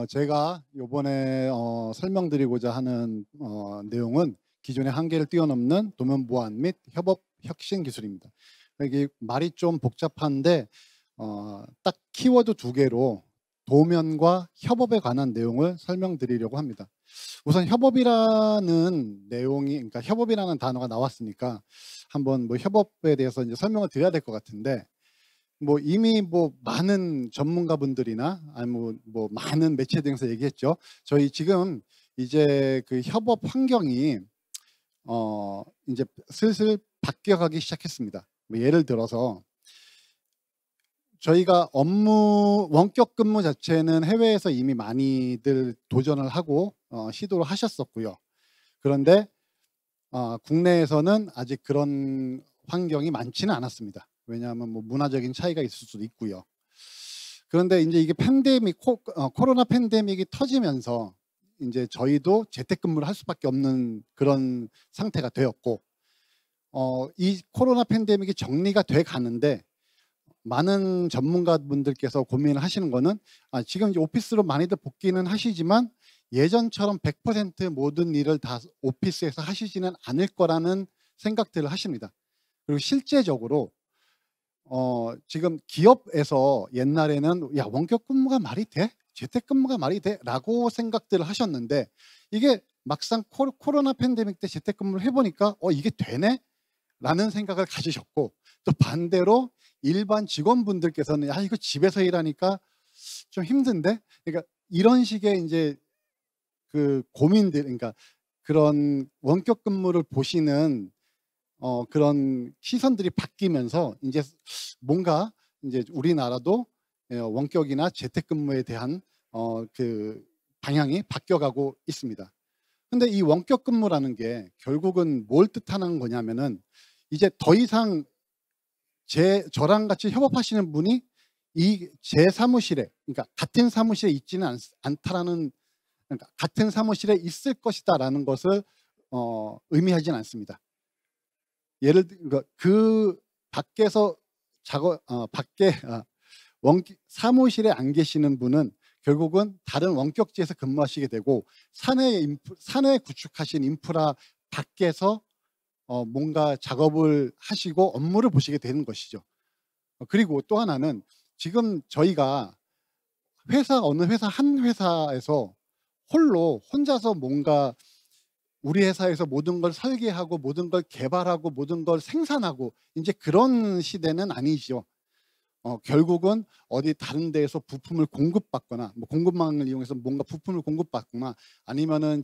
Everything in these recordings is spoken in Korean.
제가 요번에 설명드리고자 하는 내용은 기존의 한계를 뛰어넘는 도면 보안 및 협업 혁신 기술입니다. 이게 말이 좀 복잡한데 딱 키워드 두 개로 도면과 협업에 관한 내용을 설명드리려고 합니다. 우선 협업이라는 내용이, 그러니까 협업이라는 단어가 나왔으니까 한번 뭐 협업에 대해서 이제 설명을 드려야 될 것 같은데, 뭐 이미 뭐 많은 전문가분들이나 아니면 뭐 많은 매체 등에서 얘기했죠. 저희 지금 이제 그 협업 환경이 이제 슬슬 바뀌어가기 시작했습니다. 뭐 예를 들어서 저희가 업무 원격 근무 자체는 해외에서 이미 많이들 도전을 하고 시도를 하셨었고요. 그런데 국내에서는 아직 그런 환경이 많지는 않았습니다. 왜냐하면 뭐 문화적인 차이가 있을 수도 있고요. 그런데 이제 이게 코로나 팬데믹이 터지면서 이제 저희도 재택근무를 할 수밖에 없는 그런 상태가 되었고, 이 코로나 팬데믹이 정리가 돼 가는데 많은 전문가분들께서 고민을 하시는 거는, 지금 이제 오피스로 많이들 복귀는 하시지만 예전처럼 100% 모든 일을 다 오피스에서 하시지는 않을 거라는 생각들을 하십니다. 그리고 실제적으로 지금 기업에서 옛날에는 야, 원격 근무가 말이 돼? 재택근무가 말이 돼? 라고 생각들을 하셨는데, 이게 막상 코로나 팬데믹 때 재택근무를 해보니까 이게 되네? 라는 생각을 가지셨고, 또 반대로 일반 직원분들께서는 야, 이거 집에서 일하니까 좀 힘든데? 그러니까 이런 식의 이제 그 고민들, 그러니까 그런 원격 근무를 보시는 그런 시선들이 바뀌면서 이제 뭔가 이제 우리나라도 원격이나 재택근무에 대한 그 방향이 바뀌어가고 있습니다. 근데 이 원격 근무라는 게 결국은 뭘 뜻하는 거냐면은, 이제 더 이상 저랑 같이 협업하시는 분이 이 제 사무실에, 그러니까 같은 사무실에 있지는 않다라는, 그러니까 같은 사무실에 있을 것이다라는 것을 의미하지는 않습니다. 예를 들어 그 밖에서 밖에 사무실에 안 계시는 분은 결국은 다른 원격지에서 근무하시게 되고, 사내에 구축하신 인프라 밖에서 뭔가 작업을 하시고 업무를 보시게 되는 것이죠. 그리고 또 하나는, 지금 저희가 어느 회사 한 회사에서 혼자서 뭔가 우리 회사에서 모든 걸 설계하고 모든 걸 개발하고 모든 걸 생산하고 이제 그런 시대는 아니죠. 결국은 어디 다른 데에서 부품을 공급받거나, 뭐 공급망을 이용해서 뭔가 부품을 공급받거나, 아니면은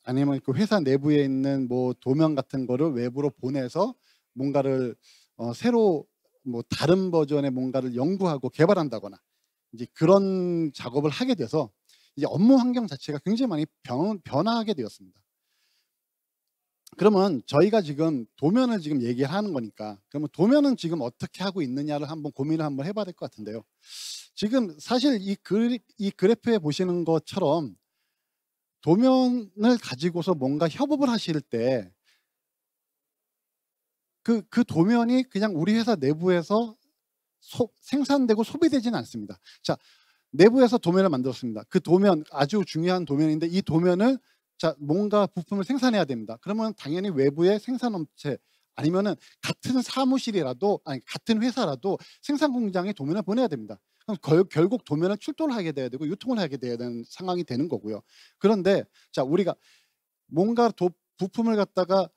아니면 그 회사 내부에 있는 뭐 도면 같은 거를 외부로 보내서 뭔가를 새로 뭐 다른 버전의 뭔가를 연구하고 개발한다거나, 이제 그런 작업을 하게 돼서 이제 업무 환경 자체가 굉장히 많이 변화하게 되었습니다. 그러면 저희가 지금 도면을 지금 얘기하는 거니까, 그러면 도면은 지금 어떻게 하고 있느냐를 한번 고민을 한번 해봐야 될 것 같은데요. 지금 사실 이 그래프에 보시는 것처럼 도면을 가지고서 뭔가 협업을 하실 때 그 도면이 그냥 우리 회사 내부에서 생산되고 소비되지는 않습니다. 자, 내부에서 도면을 만들었습니다. 그 도면 아주 중요한 도면인데, 이 도면을 뭔가 부품을 생산해야 됩니다. 그러면 당연히 외부의 생산업체, 아니면은 같은 사무실이라도, 아니 같은 회사라도 생산 공장에 도면을 보내야 됩니다. 그럼 결국 도면을 출도를 하게 돼야 되고 유통을 하게 돼야 되는 상황이 되는 거고요. 그런데 우리가 뭔가 부품을 갖다가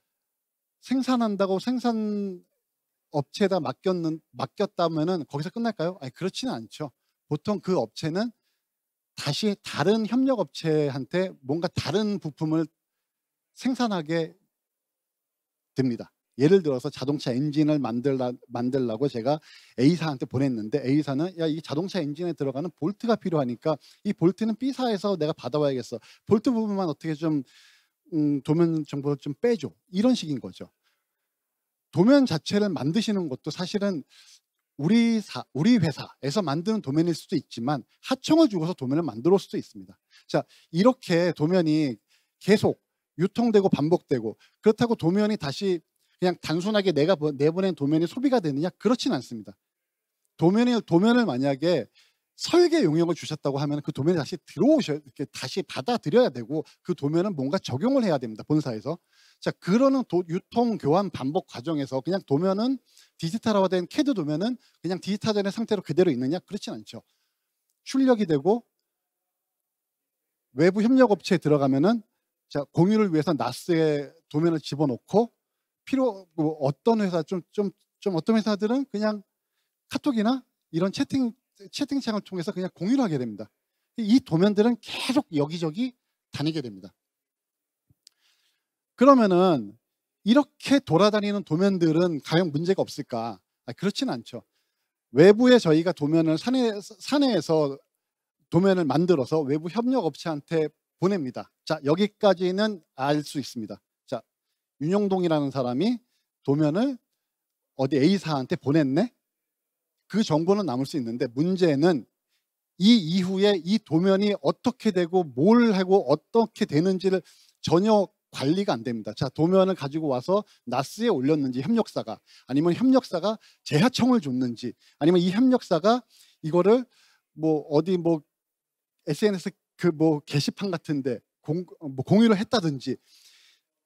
생산한다고 생산 업체에다 맡겼다면은 거기서 끝날까요? 아니, 그렇지는 않죠. 보통 그 업체는 다시 다른 협력 업체한테 뭔가 다른 부품을 생산하게 됩니다. 예를 들어서 자동차 엔진을 만들라고 제가 A사한테 보냈는데, A사는 야, 이 자동차 엔진에 들어가는 볼트가 필요하니까 이 볼트는 B사에서 내가 받아와야겠어. 볼트 부분만 어떻게 좀 도면 정보를 좀 빼줘. 이런 식인 거죠. 도면 자체를 만드시는 것도 사실은 우리 회사에서 만드는 도면일 수도 있지만 하청을 주고서 도면을 만들어 올 수도 있습니다. 이렇게 도면이 계속 유통되고 반복되고, 그렇다고 도면이 다시 그냥 단순하게 내가 내보낸 도면이 소비가 되느냐? 그렇진 않습니다. 도면을 만약에 설계 용역을 주셨다고 하면 그 도면이 다시 들어오셔야, 이렇게 다시 받아들여야 되고 그 도면은 뭔가 적용을 해야 됩니다. 본사에서. 자, 그러는 유통 교환 반복 과정에서 그냥 도면은 디지털화된 CAD 도면은 그냥 디지털화된 상태로 그대로 있느냐? 그렇진 않죠. 출력이 되고 외부 협력 업체에 들어가면은, 자, 공유를 위해서 나스에 도면을 집어넣고 뭐 어떤 회사 좀 어떤 회사들은 그냥 카톡이나 이런 채팅창을 통해서 그냥 공유를 하게 됩니다. 이 도면들은 계속 여기저기 다니게 됩니다. 그러면은 이렇게 돌아다니는 도면들은 과연 문제가 없을까? 그렇지는 않죠. 외부에 저희가 도면을 사내에서 도면을 만들어서 외부 협력 업체한테 보냅니다. 자, 여기까지는 알 수 있습니다. 자, 윤영동이라는 사람이 도면을 어디 A사한테 보냈네? 그 정보는 남을 수 있는데, 문제는 이 이후에 이 도면이 어떻게 되고 뭘 하고 어떻게 되는지를 전혀 관리가 안 됩니다. 자, 도면을 가지고 와서 나스에 올렸는지 협력사가, 아니면 협력사가 재하청을 줬는지, 아니면 이 협력사가 이거를 뭐 어디 뭐 SNS 그 뭐 게시판 같은데 공유를 했다든지,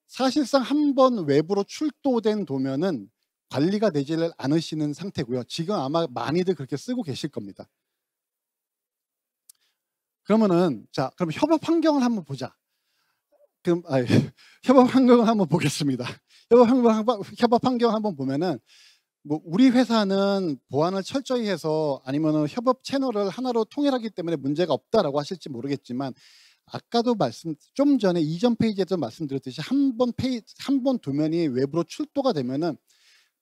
사실상 한번 외부로 출도된 도면은 관리가 되지를 않으시는 상태고요. 지금 아마 많이들 그렇게 쓰고 계실 겁니다. 그러면은, 자, 그럼 협업 환경을 한번 보자. 그럼 협업 환경을 한번 보겠습니다. 협업 환경 한번 보면은, 뭐 우리 회사는 보안을 철저히 해서 아니면은 협업 채널을 하나로 통일하기 때문에 문제가 없다라고 하실지 모르겠지만, 아까도 좀 전에 이전 페이지에서 말씀드렸듯이 한 번 도면이 외부로 출도가 되면은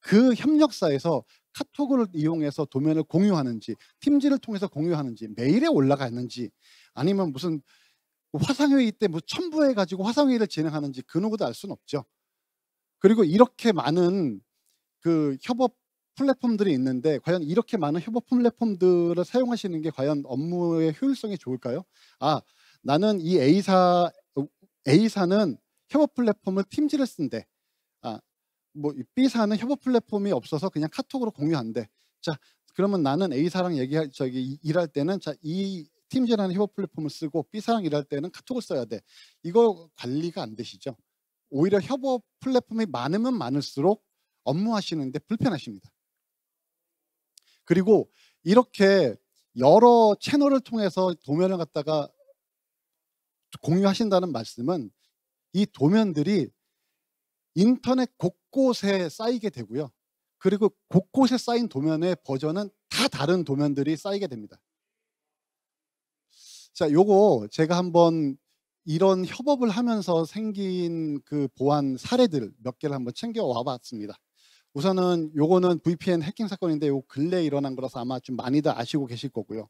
그 협력사에서 카톡을 이용해서 도면을 공유하는지, 팀즈를 통해서 공유하는지, 메일에 올라가는지, 아니면 무슨 화상회의 때 뭐 첨부해 가지고 화상회의를 진행하는지 그 누구도 알 수는 없죠. 그리고 이렇게 많은 그 협업 플랫폼들이 있는데, 과연 이렇게 많은 협업 플랫폼들을 사용하시는 게 과연 업무의 효율성이 좋을까요? 나는 이 A사는 협업 플랫폼을 팀즈를 쓴대. 뭐 B사는 협업 플랫폼이 없어서 그냥 카톡으로 공유한대. 자, 그러면 나는 A사랑 일할 때는 이 팀즈라는 협업 플랫폼을 쓰고 B사랑 일할 때는 카톡을 써야 돼. 이거 관리가 안 되시죠? 오히려 협업 플랫폼이 많으면 많을수록 업무하시는데 불편하십니다. 그리고 이렇게 여러 채널을 통해서 도면을 갖다가 공유하신다는 말씀은 이 도면들이 인터넷 곳곳에 쌓이게 되고요. 그리고 곳곳에 쌓인 도면의 버전은 다 다른 도면들이 쌓이게 됩니다. 자, 요거 제가 한번 이런 협업을 하면서 생긴 그 보안 사례들 몇 개를 한번 챙겨와 봤습니다. 우선은 요거는 VPN 해킹 사건인데 요 근래에 일어난 거라서 아마 좀 많이들 아시고 계실 거고요.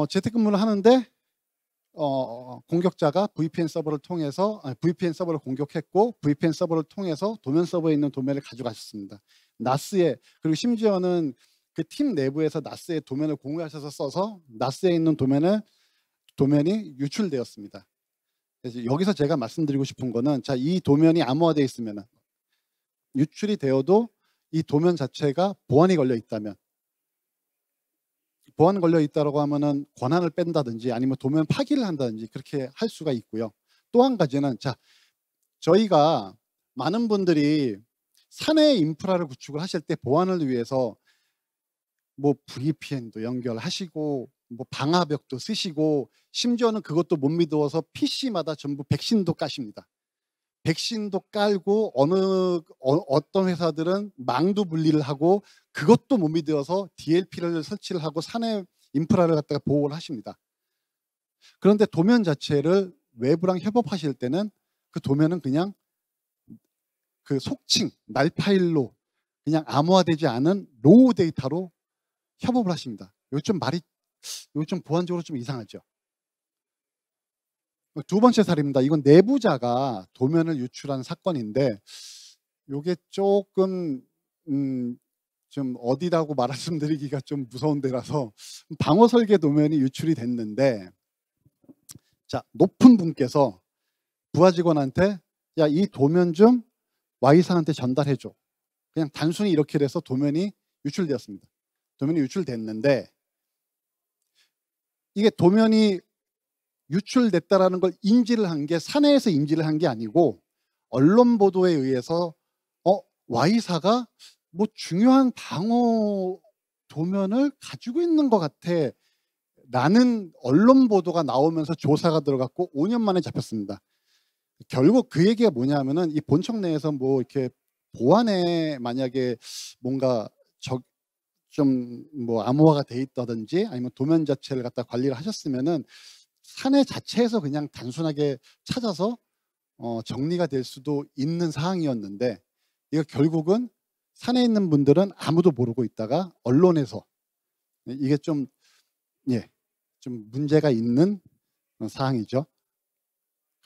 재택근무를 하는데 공격자가 VPN 서버를 공격했고, VPN 서버를 통해서 도면 서버에 있는 도면을 가져가셨습니다. 나스에, 그리고 심지어는 그 팀 내부에서 나스에 도면을 공유하셔서 써서 나스에 있는 도면이 유출되었습니다. 그래서 여기서 제가 말씀드리고 싶은 거는, 자, 이 도면이 암호화되어 있으면, 유출이 되어도 이 도면 자체가 보안이 걸려 있다면, 보안 걸려 있다고 하면은 권한을 뺀다든지 아니면 도면 파기를 한다든지 그렇게 할 수가 있고요. 또 한 가지는, 자, 저희가 많은 분들이 사내 인프라를 구축을 하실 때 보안을 위해서 뭐 VPN도 연결하시고 뭐 방화벽도 쓰시고, 심지어는 그것도 못 믿어서 PC마다 전부 백신도 까십니다. 백신도 깔고 어떤 회사들은 망도 분리를 하고, 그것도 못 믿어서 DLP를 설치를 하고 사내 인프라를 갖다가 보호를 하십니다. 그런데 도면 자체를 외부랑 협업하실 때는 그 도면은 그냥 그 속칭 날 파일로 그냥 암호화되지 않은 로우 데이터로 협업을 하십니다. 요즘 보안적으로 좀 이상하죠. 두 번째 사례입니다. 이건 내부자가 도면을 유출한 사건인데, 이게 조금 좀 어디라고 말씀드리기가 좀 무서운 데라서, 방어 설계 도면이 유출이 됐는데, 자, 높은 분께서 부하 직원한테 야, 이 도면 좀 Y사한테 전달해 줘. 그냥 단순히 이렇게 돼서 도면이 유출되었습니다. 도면이 유출됐는데 이게 도면이 유출됐다라는 걸 인지를 한 게 사내에서 인지를 한 게 아니고 언론 보도에 의해서 Y사가 뭐 중요한 방어 도면을 가지고 있는 것 같아 라는 언론 보도가 나오면서 조사가 들어갔고 5년 만에 잡혔습니다. 결국 그 얘기가 뭐냐면은 이 본청 내에서 뭐 이렇게 보안에 만약에 뭔가 좀 뭐 암호화가 돼 있다든지 아니면 도면 자체를 갖다 관리를 하셨으면은 사내 자체에서 그냥 단순하게 찾아서 정리가 될 수도 있는 사항이었는데 이거 결국은 산에 있는 분들은 아무도 모르고 있다가 언론에서 이게 좀 문제가 있는 사항이죠.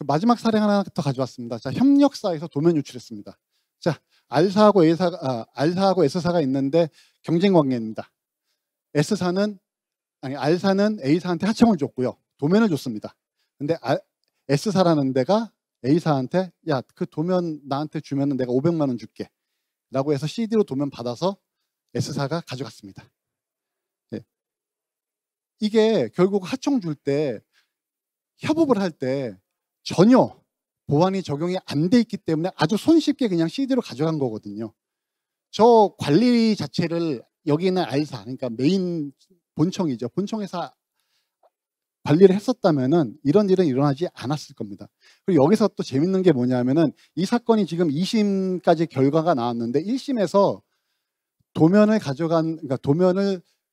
마지막 사례 하나 더 가져왔습니다. 자, 협력사에서 도면 유출했습니다. 자, R사하고 S사가 있는데 경쟁 관계입니다. R사는 A사한테 하청을 줬고요. 도면을 줬습니다. 근데 S사라는 데가 A사한테 야, 그 도면 나한테 주면은 내가 500만 원 줄게. 라고 해서 CD로 도면 받아서 S사가 가져갔습니다. 네. 이게 결국 하청 줄 때 협업을 할 때 전혀 보안이 적용이 안 돼 있기 때문에 아주 손쉽게 그냥 CD로 가져간 거거든요. 저 관리 자체를 여기는 R사, 그러니까 메인 본청이죠. 본청에서 관리를 했었다면은 이런 일은 일어나지 않았을 겁니다. 그리고 여기서 또 재밌는 게 뭐냐면은 이 사건이 지금 2심까지 결과가 나왔는데 1심에서 도면을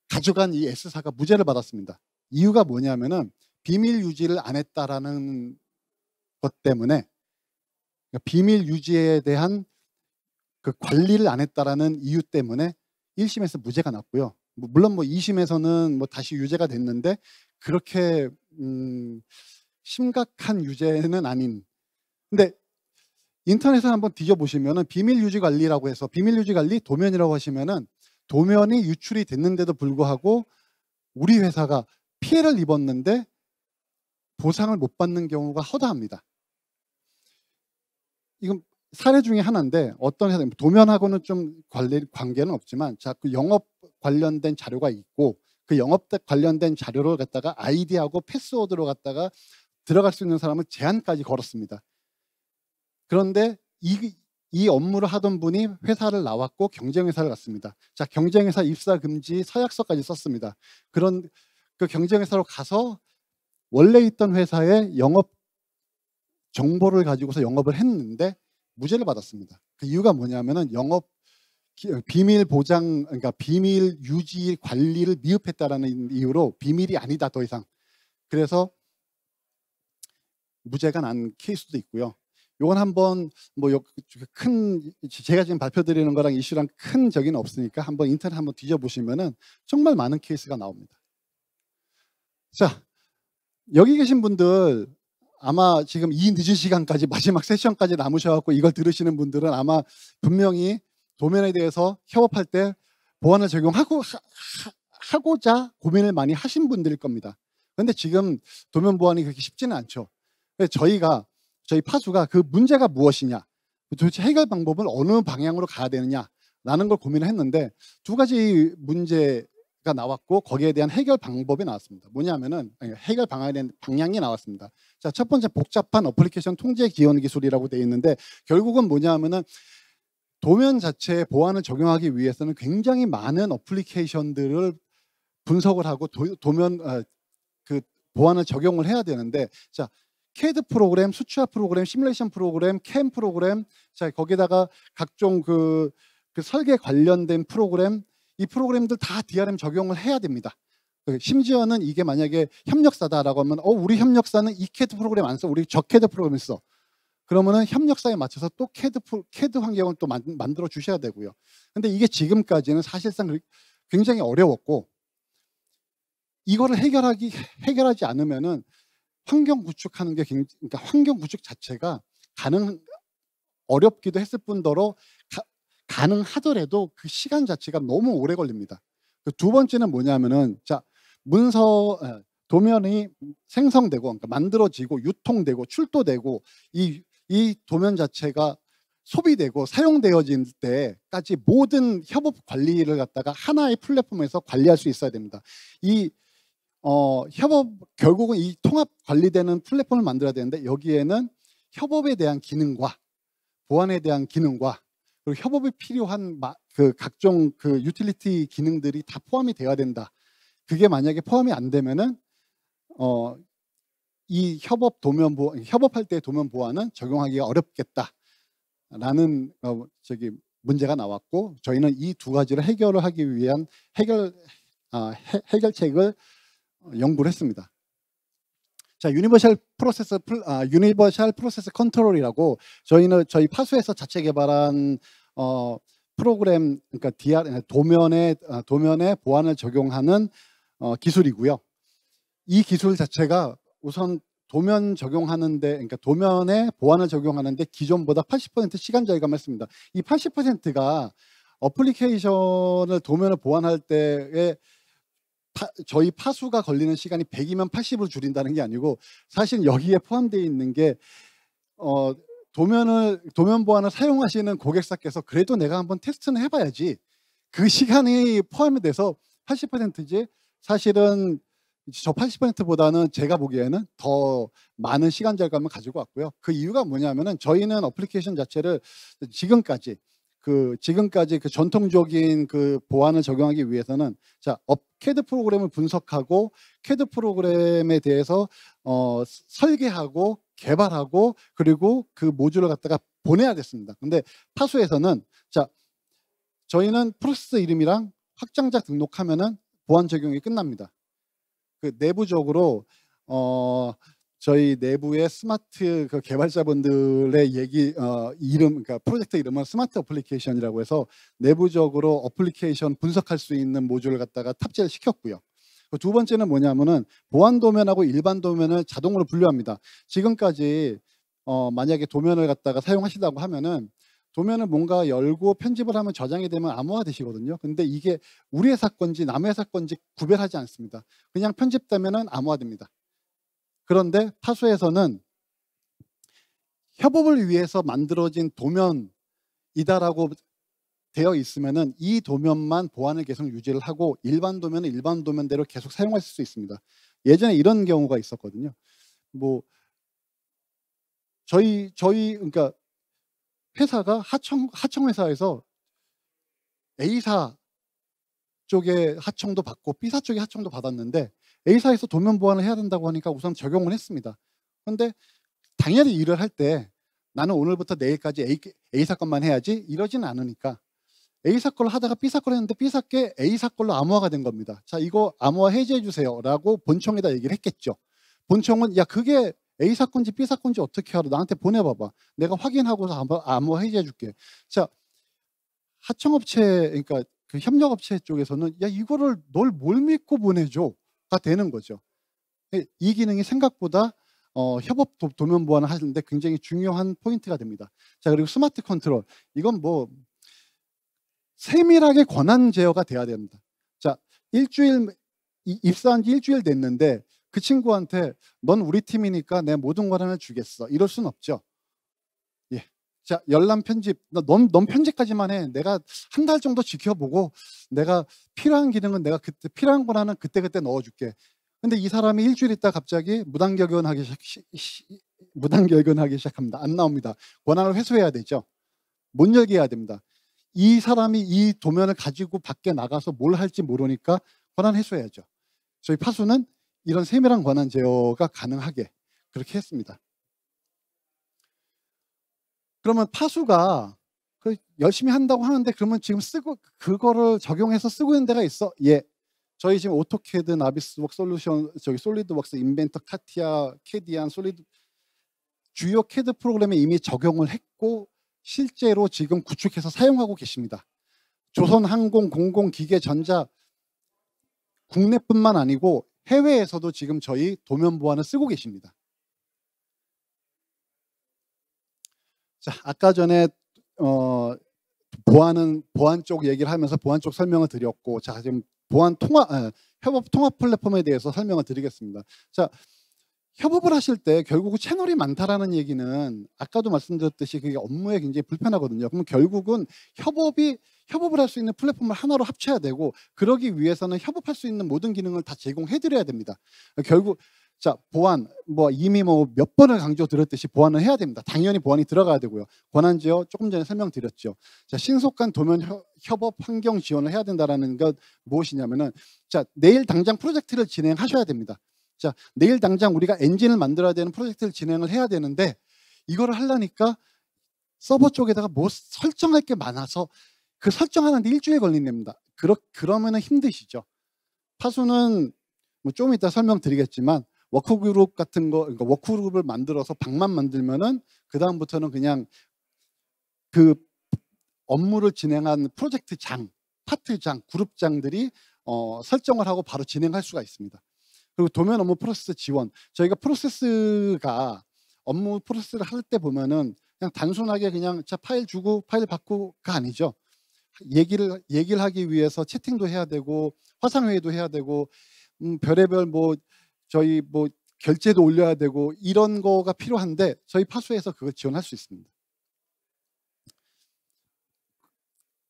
가져간 이 S사가 무죄를 받았습니다. 이유가 뭐냐면은 비밀 유지를 안 했다라는 것 때문에 그러니까 비밀 유지에 대한 그 관리를 안 했다라는 이유 때문에 1심에서 무죄가 났고요. 물론 2심에서는 다시 유죄가 됐는데 그렇게 심각한 유죄는 아닌. 근데 인터넷에 한번 뒤져보시면은 비밀 유지 관리라고 해서 비밀 유지 관리 도면이라고 하시면은 도면이 유출이 됐는데도 불구하고 우리 회사가 피해를 입었는데 보상을 못 받는 경우가 허다합니다. 이건 사례 중에 하나인데 어떤 회사 도면하고는 좀 관계는 없지만 자, 그 영업 관련된 자료가 있고 그 영업 관련된 자료를 갖다가 아이디하고 패스워드로 갖다가 들어갈 수 있는 사람을 제한까지 걸었습니다. 그런데 이 업무를 하던 분이 회사를 나왔고 경쟁회사를 갔습니다. 자, 경쟁회사 입사 금지 서약서까지 썼습니다. 그런 그 경쟁회사로 가서 원래 있던 회사의 영업 정보를 가지고서 영업을 했는데 무죄를 받았습니다. 그 이유가 뭐냐면은 영업 비밀 보장, 그러니까 비밀 유지 관리를 미흡했다라는 이유로 비밀이 아니다 더 이상. 그래서 무죄가 난 케이스도 있고요. 요건 한번 제가 지금 발표드리는 거랑 이슈랑 큰 적이는 없으니까 한번 인터넷 한번 뒤져보시면은 정말 많은 케이스가 나옵니다. 자, 여기 계신 분들 아마 지금 이 늦은 시간까지 마지막 세션까지 남으셔갖고 이걸 들으시는 분들은 아마 분명히 도면에 대해서 협업할 때 보안을 적용하고자 고민을 많이 하신 분들일 겁니다. 그런데 지금 도면 보안이 그렇게 쉽지는 않죠. 그래서 저희 파수가 그 문제가 무엇이냐, 도대체 해결 방법을 어느 방향으로 가야 되느냐라는 걸 고민을 했는데 두 가지 문제가 나왔고 거기에 대한 해결 방법이 나왔습니다. 뭐냐면은 해결 방안에 대한 방향이 나왔습니다. 자, 첫 번째 복잡한 어플리케이션 통제 기원 기술이라고 되어 있는데 결국은 뭐냐면은 도면 자체에 보안을 적용하기 위해서는 굉장히 많은 어플리케이션들을 분석을 하고 도면 그 보안을 적용을 해야 되는데 자, CAD 프로그램, 수치화 프로그램, 시뮬레이션 프로그램, 캠 프로그램, 자 거기다가 각종 그 설계 관련된 프로그램, 이 프로그램들 다 DRM 적용을 해야 됩니다. 심지어는 이게 만약에 협력사다라고 하면 우리 협력사는 이 CAD 프로그램 안 써, 우리 저 CAD 프로그램 써. 그러면은 협력사에 맞춰서 또 CAD 환경을 또 만들어 주셔야 되고요. 근데 이게 지금까지는 사실상 굉장히 어려웠고 이거를 해결하지 않으면은 환경 구축하는 게 그러니까 환경 구축 자체가 어렵기도 했을 뿐더러 가능하더라도 그 시간 자체가 너무 오래 걸립니다. 두 번째는 뭐냐면은 자, 도면이 생성되고 그러니까 만들어지고 유통되고 출토되고 이 도면 자체가 소비되고 사용되어질 때까지 모든 협업 관리를 갖다가 하나의 플랫폼에서 관리할 수 있어야 됩니다. 이 협업 결국은 이 통합 관리되는 플랫폼을 만들어야 되는데 여기에는 협업에 대한 기능과 보안에 대한 기능과 그리고 협업이 필요한 그 각종 그 유틸리티 기능들이 다 포함이 되어야 된다. 그게 만약에 포함이 안 되면은 이 협업할 때 도면 보안은 적용하기가 어렵겠다라는 문제가 나왔고 저희는 이 두 가지를 해결을 하기 위한 해결책을 연구를 했습니다. 자, 유니버셜 프로세스 컨트롤이라고 저희 파수에서 자체 개발한 프로그램, 그러니까 도면에 보안을 적용하는 기술이고요. 이 기술 자체가 우선 도면 적용하는데, 그러니까 도면에 보안을 적용하는데 기존보다 80% 시간 절감을 했습니다. 이 80%가 어플리케이션을 도면을 보안할 때에 저희 파수가 걸리는 시간이 100이면 80으로 줄인다는 게 아니고 사실 여기에 포함되어 있는 게 도면 보안을 사용하시는 고객사께서 그래도 내가 한번 테스트는 해봐야지 그 시간이 포함이 돼서 80%지 사실은 저 80%보다는 제가 보기에는 더 많은 시간 절감을 가지고 왔고요. 그 이유가 뭐냐면은 저희는 어플리케이션 자체를 지금까지 그 전통적인 그 보안을 적용하기 위해서는 CAD 프로그램을 분석하고 CAD 프로그램에 대해서 설계하고 개발하고 그리고 그 모듈을 갖다가 보내야 됐습니다. 근데 파수에서는 저희는 프로세스 이름이랑 확장자 등록하면은 보안 적용이 끝납니다. 그 내부적으로 저희 내부의 스마트 그 개발자분들의 이름, 그러니까 프로젝트 이름은 스마트 어플리케이션이라고 해서 내부적으로 어플리케이션 분석할 수 있는 모듈을 갖다가 탑재를 시켰고요. 두 번째는 뭐냐면은 보안 도면하고 일반 도면을 자동으로 분류합니다. 지금까지 만약에 도면을 갖다가 사용하시다고 하면은 도면을 뭔가 열고 편집을 하면 저장이 되면 암호화 되시거든요. 근데 이게 우리 회사 건지 남의 회사 건지 구별하지 않습니다. 그냥 편집되면은 암호화됩니다. 그런데 파수에서는 협업을 위해서 만들어진 도면이다라고 되어 있으면은 이 도면만 보안을 계속 유지를 하고 일반 도면은 일반 도면대로 계속 사용하실 수 있습니다. 예전에 이런 경우가 있었거든요. 뭐 저희 그러니까 회사가 하청 회사에서 A사 쪽에 하청도 받고 B사 쪽에 하청도 받았는데 A사에서 도면 보안을 해야 된다고 하니까 우선 적용을 했습니다. 그런데 당연히 일을 할 때 나는 오늘부터 내일까지 A사 것만 해야지 이러진 않으니까 A사 걸로 하다가 B사 걸로 했는데 B사 게 A사 걸로 암호화가 된 겁니다. 자, 이거 암호화 해제해 주세요 라고 본청에다 얘기를 했겠죠. 본청은 야 그게 A사 건지 B사 건지 어떻게 알아? 나한테 보내봐봐. 내가 확인하고서 암호화 해제해 줄게. 자, 하청업체, 그러니까 그 협력업체 쪽에서는 야 이거를 널 뭘 믿고 보내줘가 되는 거죠. 이 기능이 생각보다 협업 도면 보안을 하는데 굉장히 중요한 포인트가 됩니다. 자, 그리고 스마트 컨트롤, 이건 뭐 세밀하게 권한 제어가 돼야 됩니다. 자, 입사한 지 일주일 됐는데 그 친구한테 넌 우리 팀이니까 내 모든 권한을 주겠어 이럴 순 없죠. 예. 자, 열람 편집, 넌 편집까지만 해. 내가 한 달 정도 지켜보고 내가 필요한 기능은 내가 그때 필요한 권한은 그때 넣어줄게. 근데 이 사람이 일주일 있다 갑자기 무단결근하기 시작합니다. 안 나옵니다. 권한을 회수해야 되죠. 못 열게 해야 됩니다. 이 사람이 이 도면을 가지고 밖에 나가서 뭘 할지 모르니까 권한 회수해야죠. 저희 파수는 이런 세밀한 권한 제어가 가능하게 그렇게 했습니다. 그러면 파수가 열심히 한다고 하는데 그러면 지금 그거를 적용해서 쓰고 있는 데가 있어? 예. 저희 지금 오토캐드, 나비스웍 솔루션, 솔리드웍스, 인벤터, 카티아, 캐디안, 주요 캐드 프로그램에 이미 적용을 했고 실제로 지금 구축해서 사용하고 계십니다. 조선항공, 공공기계전자 국내뿐만 아니고 해외에서도 지금 저희 도면 보안을 쓰고 계십니다. 자, 아까 전에 보안 쪽 얘기를 하면서 보안 쪽 설명을 드렸고, 자 지금 협업 통합 플랫폼에 대해서 설명을 드리겠습니다. 자, 협업을 하실 때 결국은 채널이 많다라는 얘기는 아까도 말씀드렸듯이 그게 업무에 굉장히 불편하거든요. 그럼 결국은 협업을 할 수 있는 플랫폼을 하나로 합쳐야 되고, 그러기 위해서는 협업할 수 있는 모든 기능을 다 제공해 드려야 됩니다. 결국 자, 보안 이미 몇 번을 강조드렸듯이 보안을 해야 됩니다. 당연히 보안이 들어가야 되고요. 권한 제어 조금 전에 설명드렸죠. 자, 신속한 도면 협업 환경 지원을 해야 된다라는 것 무엇이냐면은, 자, 내일 당장 프로젝트를 진행하셔야 됩니다. 자, 내일 당장 우리가 엔진을 만들어야 되는 프로젝트를 진행을 해야 되는데, 이거를 하려니까 서버 쪽에다가 설정할 게 많아서 그 설정하는데 일주일 걸린답니다. 그러면은 힘드시죠. 파수는 좀 이따 설명드리겠지만, 워크그룹 같은 거, 그러니까 워크그룹을 만들어서 방만 만들면은 그 다음부터는 그냥 그 업무를 진행한 프로젝트장, 파트장, 그룹장들이 설정을 하고 바로 진행할 수가 있습니다. 그리고 도면 업무 프로세스 지원. 저희가 업무 프로세스를 할 때 보면은 그냥 단순하게 그냥 자, 파일 주고 파일 받고가 아니죠. 얘기를 하기 위해서 채팅도 해야 되고, 화상회의도 해야 되고, 별의별 저희 결제도 올려야 되고, 이런 거가 필요한데 저희 파수에서 그걸 지원할 수 있습니다.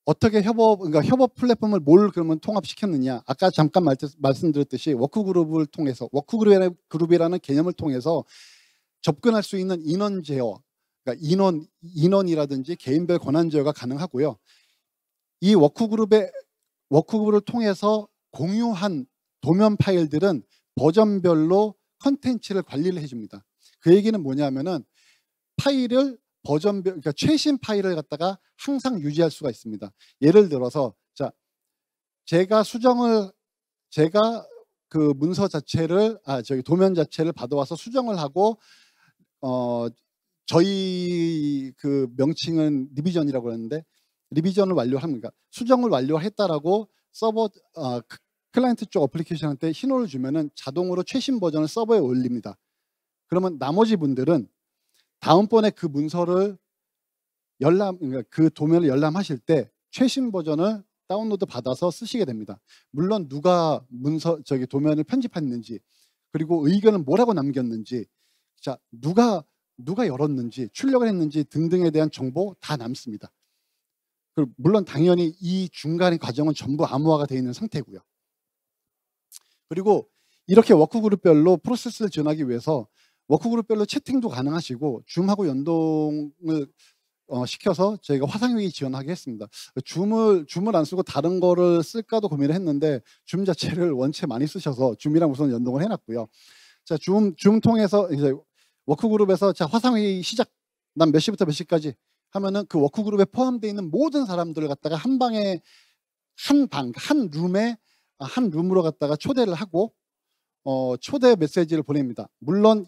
어떻게 그러니까 협업 플랫폼을 그러면 통합시켰느냐? 아까 잠깐 말씀드렸듯이 워크그룹이라는 개념을 통해서 접근할 수 있는 인원 제어, 그러니까 인원이라든지 개인별 권한 제어가 가능하고요. 이 워크그룹을 통해서 공유한 도면 파일들은 버전별로 컨텐츠를 관리를 해줍니다. 그 얘기는 뭐냐면은 파일을 버전별, 그러니까 최신 파일을 갖다가 항상 유지할 수가 있습니다. 예를 들어서 자, 제가 그 문서 자체를 저기 도면 자체를 받아와서 수정을 하고, 저희 그 명칭은 리비전이라고 하는데, 리비전을 완료합니다. 수정을 완료했다라고 서버 클라이언트 쪽 어플리케이션한테 신호를 주면은 자동으로 최신 버전을 서버에 올립니다. 그러면 나머지 분들은 다음번에 그 문서를 그러니까 그 도면을 열람하실 때 최신 버전을 다운로드 받아서 쓰시게 됩니다. 물론 누가 도면을 편집했는지, 그리고 의견을 뭐라고 남겼는지, 자, 누가 열었는지, 출력을 했는지 등등에 대한 정보 다 남습니다. 물론 당연히 이 중간의 과정은 전부 암호화가 되어 있는 상태고요. 그리고 이렇게 워크그룹별로 프로세스를 지원하기 위해서 워크그룹별로 채팅도 가능하시고, 줌하고 연동을 시켜서 저희가 화상회의 지원하게 했습니다. 줌을 안 쓰고 다른 거를 쓸까도 고민을 했는데, 줌 자체를 원체 많이 쓰셔서 줌이랑 우선 연동을 해놨고요. 자, 줌 통해서 이제 워크그룹에서 자, 화상회의 시작, 난 몇 시부터 몇 시까지 하면은 그 워크그룹에 포함되어 있는 모든 사람들을 갖다가 한 방에 한 룸으로 갖다가 초대를 하고 초대 메시지를 보냅니다. 물론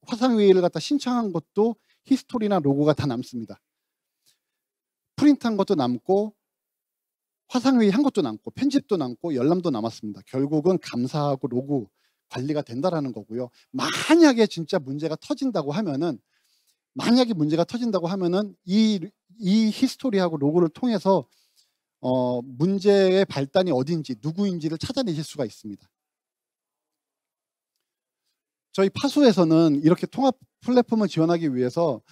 화상회의를 갖다 신청한 것도 히스토리나 로고가 다 남습니다. 프린트한 것도 남고, 화상회의 한 것도 남고, 편집도 남고, 열람도 남았습니다. 결국은 감사하고 로고 관리가 된다라는 거고요. 만약에 진짜 문제가 터진다고 하면은 이 히스토리하고 로고를 통해서 문제의 발단이 어딘지, 누구인지를 찾아내실 수가 있습니다. 저희 파수에서는 이렇게 통합 플랫폼을 지원하기 위해서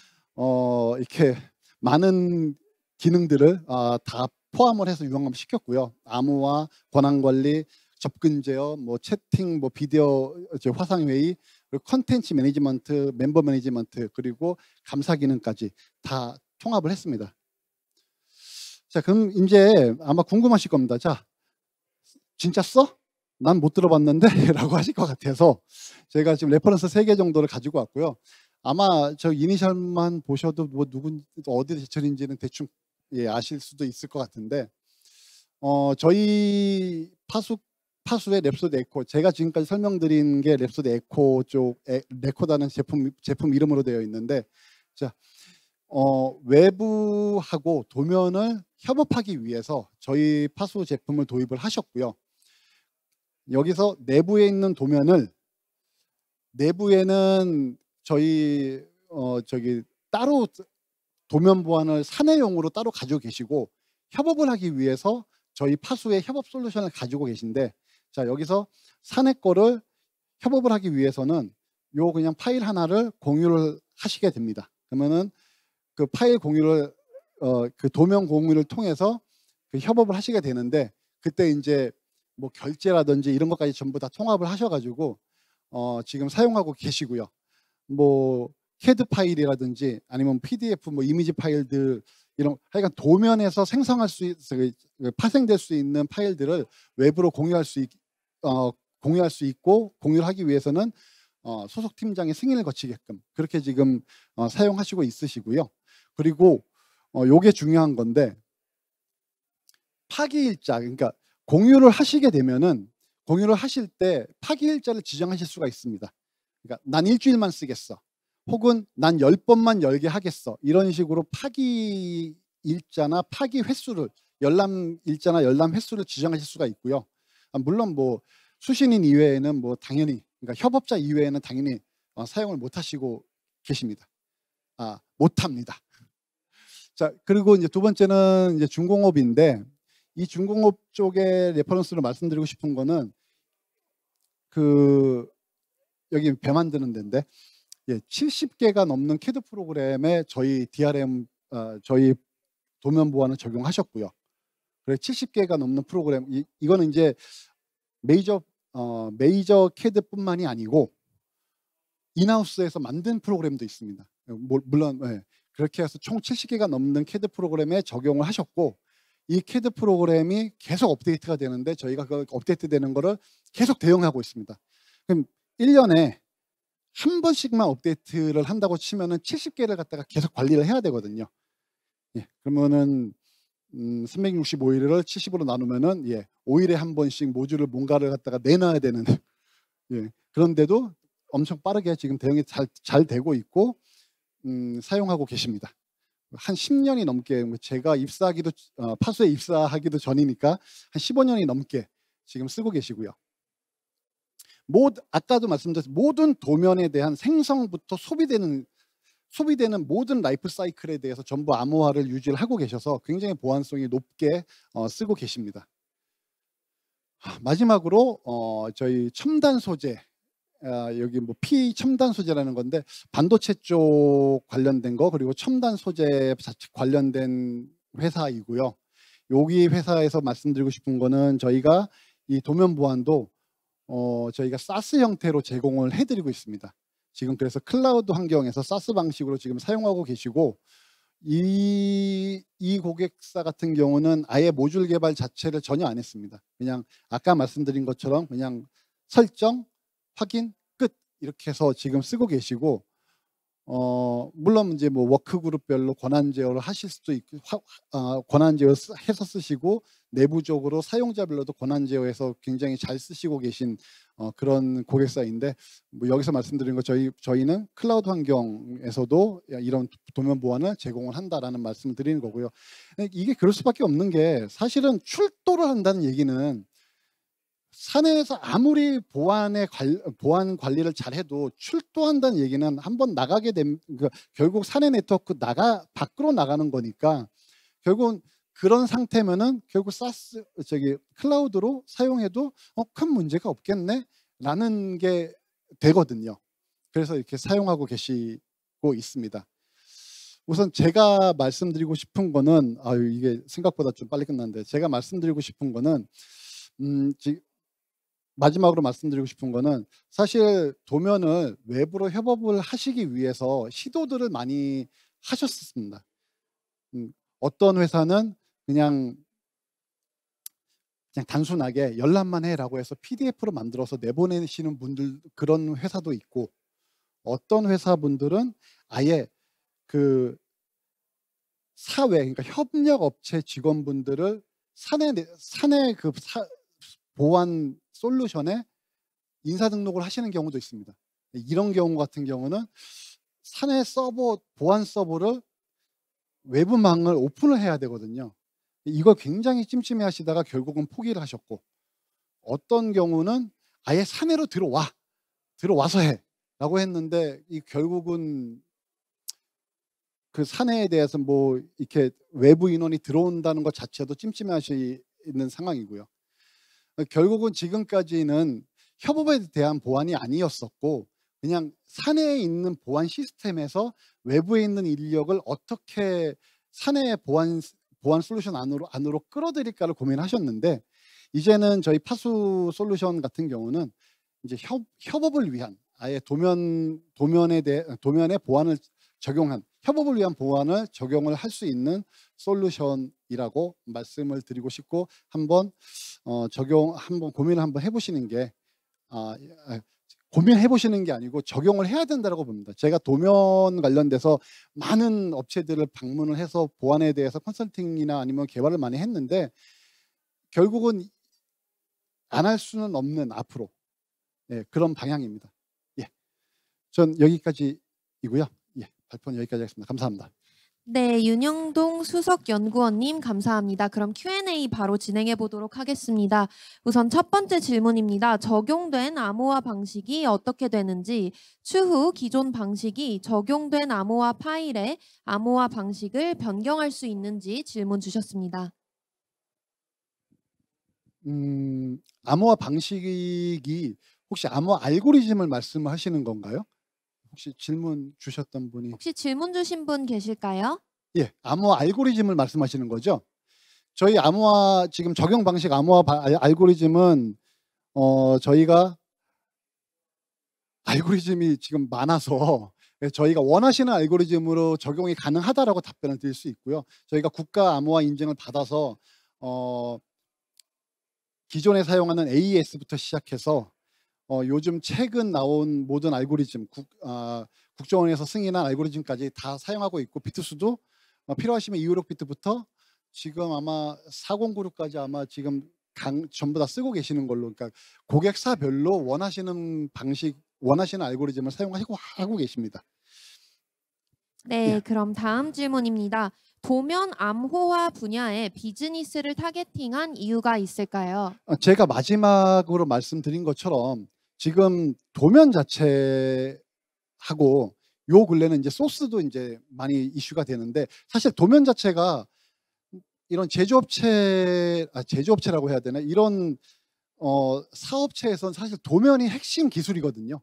이렇게 많은 기능들을 다 포함을 해서 융합 시켰고요. 암호화, 권한관리, 접근 제어, 채팅, 비디오, 화상회의, 그리고 컨텐츠 매니지먼트, 멤버 매니지먼트, 그리고 감사 기능까지 다 통합을 했습니다. 자, 그럼 이제 아마 궁금하실 겁니다. 자, 진짜 써? 난 못 들어봤는데 라고 하실 것 같아서 제가 지금 레퍼런스 3개 정도를 가지고 왔고요. 아마 저 이니셜만 보셔도 누군지 어디 제철인지는 대충 아실 수도 있을 것 같은데, 저희 파수의 랩소드 에코, 제가 지금까지 설명드린 게 랩소드 에코 쪽 레코다는 제품 이름으로 되어 있는데, 자, 외부하고 도면을 협업하기 위해서 저희 파수 제품을 도입을 하셨고요. 여기서 내부에 있는 도면을, 내부에는 저기 따로 도면 보안을 사내용으로 따로 가지고 계시고, 협업을 하기 위해서 저희 파수의 협업 솔루션을 가지고 계신데, 자, 여기서 사내 거를 협업을 하기 위해서는 요 그냥 파일 하나를 공유를 하시게 됩니다. 그러면은 그 파일 공유를 그 도면 공유를 통해서 그 협업을 하시게 되는데, 그때 이제 뭐 결제라든지 이런 것까지 전부 다 통합을 하셔가지고 지금 사용하고 계시고요. 뭐 CAD 파일이라든지 아니면 PDF 뭐 이미지 파일들, 이런 하여간 도면에서 생성할 수 파생될 수 있는 파일들을 외부로 공유할 수 있고, 공유를 하기 위해서는 소속 팀장의 승인을 거치게끔 그렇게 지금 사용하시고 있으시고요. 그리고 요게 중요한 건데, 파기일자, 그러니까 공유를 하시게 되면은 공유를 하실 때 파기일자를 지정하실 수가 있습니다. 그러니까 난 일주일만 쓰겠어, 혹은 난 10번만 열게 하겠어, 이런 식으로 파기 일자나 파기 횟수를, 열람 일자나 열람 횟수를 지정하실 수가 있고요. 물론 뭐 수신인 이외에는 뭐 당연히, 그러니까 협업자 이외에는 당연히 사용을 못 하시고 계십니다. 못 합니다. 자, 그리고 이제 두 번째는 이제 중공업인데, 이 중공업 쪽에 레퍼런스로 말씀드리고 싶은 거는 그 여기 배 만드는 데인데, 70개가 넘는 CAD 프로그램에 저희 DRM 저희 도면 보안을 적용하셨고요. 그래서 70개가 넘는 프로그램, 이거는 이제 메이저 CAD뿐만이 아니고 인하우스에서 만든 프로그램도 있습니다. 물론 그렇게 해서 총 70개가 넘는 CAD 프로그램에 적용을 하셨고, 이 CAD 프로그램이 계속 업데이트가 되는데 저희가 그 업데이트 되는 거를 계속 대응하고 있습니다. 그럼 1년에 한 번씩만 업데이트를 한다고 치면은 70개를 갖다가 계속 관리를 해야 되거든요. 그러면은 365일을 70으로 나누면은 5일에 한 번씩 모듈을 뭔가를 갖다가 내놔야 되는 그런데도 엄청 빠르게 지금 대응이 잘 되고 있고 사용하고 계십니다. 한 10년이 넘게, 제가 입사하기도 파수에 입사하기도 전이니까 한 15년이 넘게 지금 쓰고 계시고요. 아까도 말씀드렸듯이 모든 도면에 대한 생성부터 소비되는 모든 라이프 사이클에 대해서 전부 암호화를 유지를 하고 계셔서 굉장히 보안성이 높게 쓰고 계십니다. 마지막으로 저희 첨단 소재, 여기 뭐 첨단 소재라는 건데 반도체 쪽 관련된 거, 그리고 첨단 소재 관련된 회사이고요. 여기 회사에서 말씀드리고 싶은 거는, 저희가 이 도면 보안도 저희가 사스 형태로 제공을 해드리고 있습니다. 지금 그래서 클라우드 환경에서 사스 방식으로 지금 사용하고 계시고, 이 고객사 같은 경우는 아예 모듈 개발 자체를 전혀 안 했습니다. 그냥 아까 말씀드린 것처럼 그냥 설정, 확인, 끝, 이렇게 해서 지금 쓰고 계시고, 물론 이제 뭐 워크그룹별로 권한 제어를 하실 수도 있고, 권한 제어 해서 쓰시고, 내부적으로 사용자별로도 권한 제어해서 굉장히 잘 쓰시고 계신 그런 고객사인데, 뭐 여기서 말씀드린 거, 저희는 클라우드 환경에서도 이런 도면 보안을 제공을 한다라는 말씀을 드리는 거고요. 이게 그럴 수밖에 없는 게, 사실은 출도를 한다는 얘기는 사내에서 아무리 보안 관리를 잘해도 출도한다는 얘기는 한번 나가게 되면 결국 사내 네트워크 밖으로 나가는 거니까, 결국은 그런 상태면은 결국 클라우드로 사용해도 큰 문제가 없겠네 라는 게 되거든요. 그래서 이렇게 사용하고 계시고 있습니다. 우선 제가 말씀드리고 싶은 거는, 이게 생각보다 좀 빨리 끝났는데, 제가 말씀드리고 싶은 거는 마지막으로 말씀드리고 싶은 거는, 사실 도면을 외부로 협업을 하시기 위해서 시도들을 많이 하셨습니다. 어떤 회사는 그냥 단순하게 열람만 해라고 해서 PDF로 만들어서 내보내시는 분들, 그런 회사도 있고, 어떤 회사분들은 아예 그 그러니까 협력업체 직원분들을 사내 그 보안 솔루션에 인사 등록을 하시는 경우도 있습니다. 이런 경우 같은 경우는 사내 보안 서버를 외부망을 오픈을 해야 되거든요. 이걸 굉장히 찜찜해 하시다가 결국은 포기를 하셨고, 어떤 경우는 아예 사내로 들어와서 해 라고 했는데, 결국은 그 사내에 대해서 뭐 이렇게 외부 인원이 들어온다는 것 자체도 찜찜해 하시는 상황이고요. 결국은 지금까지는 협업에 대한 보안이 아니었었고, 그냥 사내에 있는 보안 시스템에서 외부에 있는 인력을 어떻게 사내 보안 솔루션 안으로 끌어들일까를 고민하셨는데, 이제는 저희 파수 솔루션 같은 경우는 이제 협업을 위한 아예 도면에 보안을 적용한, 협업을 위한 보안을 적용을 할 수 있는 솔루션이라고 말씀을 드리고 싶고, 한번 고민을 한번 해보시는 게 고민해 보시는 게 아니고 적용을 해야 된다고 봅니다. 제가 도면 관련돼서 많은 업체들을 방문을 해서 보안에 대해서 컨설팅이나 아니면 개발을 많이 했는데, 결국은 안 할 수는 없는 앞으로 그런 방향입니다. 예, 전 여기까지이고요. 예, 발표는 여기까지 하겠습니다. 감사합니다. 네, 윤영동 수석연구원님 감사합니다. 그럼 Q&A 바로 진행해 보도록 하겠습니다. 우선 첫 번째 질문입니다. 적용된 암호화 방식이 어떻게 되는지, 추후 기존 방식이 적용된 암호화 파일의 암호화 방식을 변경할 수 있는지 질문 주셨습니다. 암호화 방식이 혹시 암호화 알고리즘을 말씀하시는 건가요? 혹시 질문 주셨던 분이 혹시 질문 주신 분 계실까요? 예, 암호화 알고리즘을 말씀하시는 거죠? 저희 암호화 지금 적용 방식 암호화 알고리즘은 저희가 알고리즘이 지금 많아서 저희가 원하시는 알고리즘으로 적용이 가능하다라고 답변을 드릴 수 있고요. 저희가 국가 암호화 인증을 받아서 기존에 사용하는 AES부터 시작해서 요즘 최근 나온 모든 알고리즘, 국정원에서 승인한 알고리즘까지 다 사용하고 있고, 비트수도 필요하시면 256비트부터 지금 아마 4096까지 아마 지금 전부 다 쓰고 계시는 걸로, 그러니까 고객사별로 원하시는 방식, 원하시는 알고리즘을 사용하고 계십니다. 네, 예. 그럼 다음 질문입니다. 도면 암호화 분야에 비즈니스를 타겟팅한 이유가 있을까요? 제가 마지막으로 말씀드린 것처럼 지금 도면 자체하고 요 근래는 이제 소스도 이제 많이 이슈가 되는데, 사실 도면 자체가 이런 제조업체라고 해야 되나, 이런 사업체에서는 사실 도면이 핵심 기술이거든요.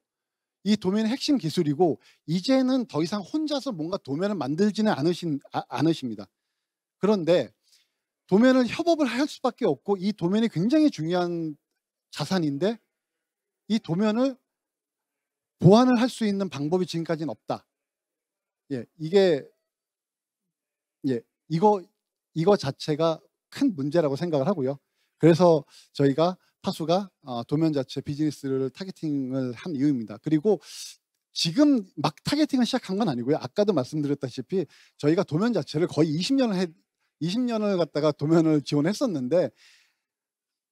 이 도면이 핵심 기술이고, 이제는 더 이상 혼자서 뭔가 도면을 만들지는 않으십니다. 그런데 도면을 협업을 할 수밖에 없고, 이 도면이 굉장히 중요한 자산인데 이 도면을 보완을 할 수 있는 방법이 지금까지는 없다. 예, 이거 자체가 큰 문제라고 생각을 하고요. 그래서 저희가 파수가 도면 자체 비즈니스를 타겟팅을 한 이유입니다. 그리고 지금 막 타겟팅을 시작한 건 아니고요. 아까도 말씀드렸다시피 저희가 도면 자체를 거의 20년을 갖다가 도면을 지원했었는데,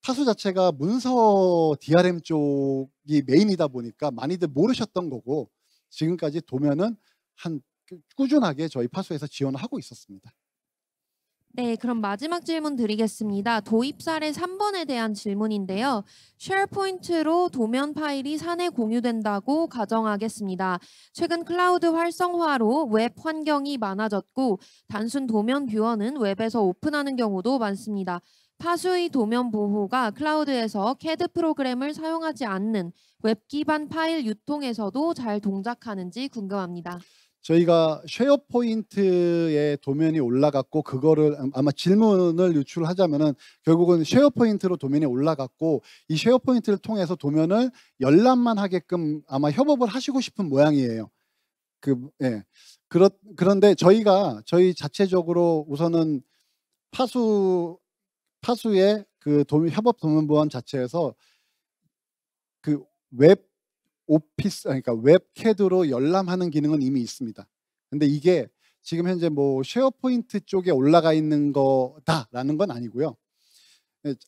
파수 자체가 문서 DRM 쪽이 메인이다 보니까 많이들 모르셨던 거고, 지금까지 도면은 꾸준하게 저희 파수에서 지원을 하고 있었습니다. 네, 그럼 마지막 질문 드리겠습니다. 도입 사례 3번에 대한 질문인데요. 쉐어포인트로 도면 파일이 사내 공유된다고 가정하겠습니다. 최근 클라우드 활성화로 웹 환경이 많아졌고, 단순 도면 뷰어는 웹에서 오픈하는 경우도 많습니다. 파수의 도면 보호가 클라우드에서 CAD 프로그램을 사용하지 않는 웹 기반 파일 유통에서도 잘 동작하는지 궁금합니다. 저희가 쉐어포인트에 도면이 올라갔고, 그거를 아마 질문을 유출하자면은 결국은 쉐어포인트로 도면이 올라갔고, 이 쉐어포인트를 통해서 도면을 열람만 하게끔 아마 협업을 하시고 싶은 모양이에요. 예. 그런데 저희 자체적으로 우선은 파수의 그 협업 도면 보안 자체에서 그 웹 오피스, 그러니까 웹캐드로 열람하는 기능은 이미 있습니다. 근데 이게 지금 현재 뭐 쉐어포인트 쪽에 올라가 있는 거다라는 건 아니고요.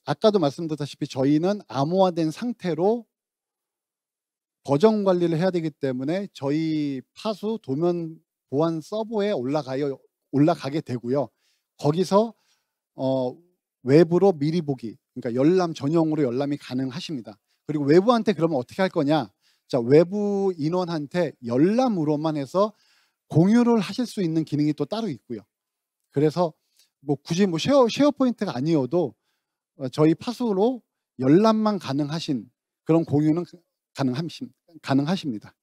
아까도 말씀드렸다시피 저희는 암호화된 상태로 버전 관리를 해야 되기 때문에 저희 파수 도면 보안 서버에 올라가게 되고요. 거기서 외부로 미리 보기, 그러니까 열람 전용으로 열람이 가능하십니다. 그리고 외부한테 그러면 어떻게 할 거냐? 자, 외부 인원한테 열람으로만 해서 공유를 하실 수 있는 기능이 또 따로 있고요. 그래서 뭐 굳이 뭐 쉐어포인트가 아니어도 저희 파수로 열람만 가능하신 그런 공유는 가능하십니다.